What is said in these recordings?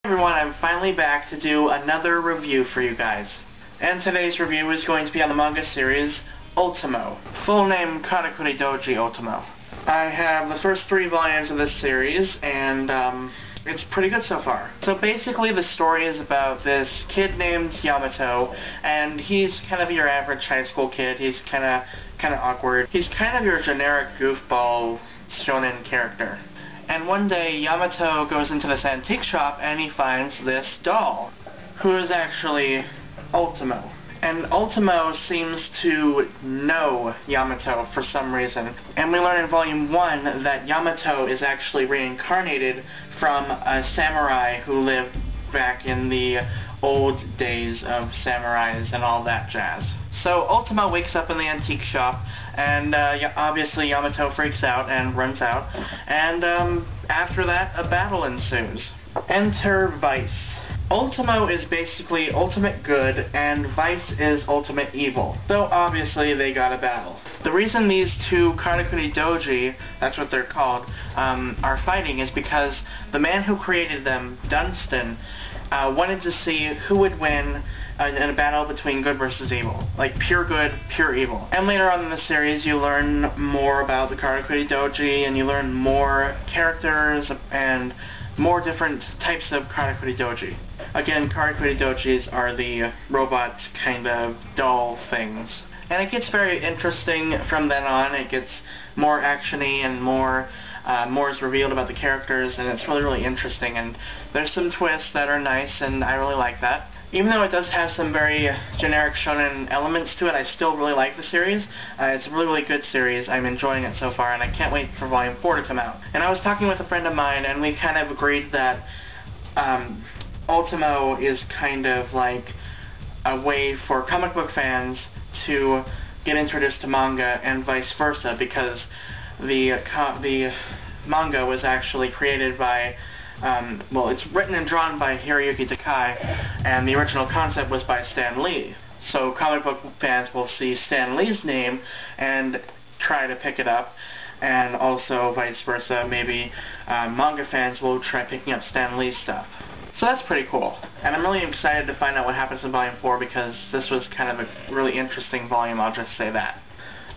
Everyone, I'm finally back to do another review for you guys. And today's review is going to be on the manga series Ultimo. Full name Karakuri Doji Ultimo. I have the first 3 volumes of this series, and it's pretty good so far. So basically the story is about this kid named Yamato, and he's kind of your average high school kid. He's kind of awkward. He's kind of your generic goofball shonen character. And one day, Yamato goes into this antique shop and he finds this doll, who is actually Ultimo. And Ultimo seems to know Yamato for some reason. And we learn in Volume 1 that Yamato is actually reincarnated from a samurai who lived back in the old days of samurais and all that jazz. So Ultimo wakes up in the antique shop, and obviously Yamato freaks out and runs out, and after that a battle ensues. Enter Vice. Ultimo is basically ultimate good, and Vice is ultimate evil. So obviously they got a battle. The reason these two Karakuri Doji, that's what they're called, are fighting is because the man who created them, Dunstan, wanted to see who would win in a battle between good versus evil. Like pure good, pure evil. And later on in the series you learn more about the Karakuri Doji, and you learn more characters and more different types of Karakuri Doji. Again, Karakuri Dojis are the robot kind of doll things. And it gets very interesting from then on. It gets more action-y and more is revealed about the characters, and it's really, really interesting. And there's some twists that are nice, and I really like that. Even though it does have some very generic shonen elements to it, I still really like the series. It's a really, really good series. I'm enjoying it so far, and I can't wait for Volume 4 to come out. And I was talking with a friend of mine, and we kind of agreed that Ultimo is kind of like a way for comic book fans to get introduced to manga and vice versa, because the manga was actually created by, well, it's written and drawn by Hiroyuki Takai, and the original concept was by Stan Lee. So comic book fans will see Stan Lee's name and try to pick it up, and also vice versa, maybe manga fans will try picking up Stan Lee's stuff. So that's pretty cool. And I'm really excited to find out what happens in Volume 4, because this was kind of a really interesting volume, I'll just say that.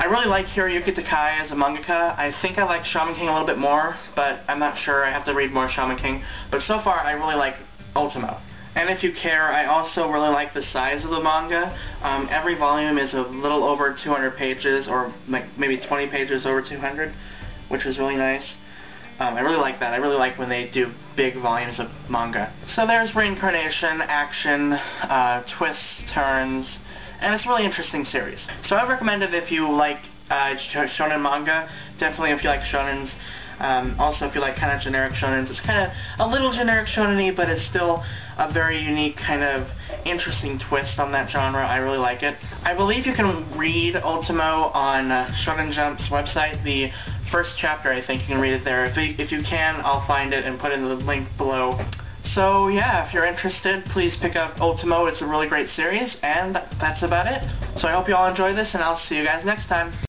I really like Hiroyuki Takai as a mangaka. I think I like Shaman King a little bit more, but I'm not sure. I have to read more Shaman King. But so far, I really like Ultimo. And if you care, I also really like the size of the manga. Every volume is a little over 200 pages, or like maybe 20 pages over 200, which is really nice. I really like that. I really like when they do big volumes of manga. So there's reincarnation, action, twists, turns, and it's a really interesting series. So I recommend it if you like shonen manga. Definitely if you like shonens. Also if you like kind of generic shonens. It's kind of a little generic shonen-y, but it's still a very unique kind of interesting twist on that genre. I really like it. I believe you can read Ultimo on Shonen Jump's website. The first chapter, I think you can read it there. If you can, I'll find it and put in the link below. So yeah, if you're interested, please pick up Ultimo. It's a really great series, and that's about it. So I hope you all enjoy this, and I'll see you guys next time.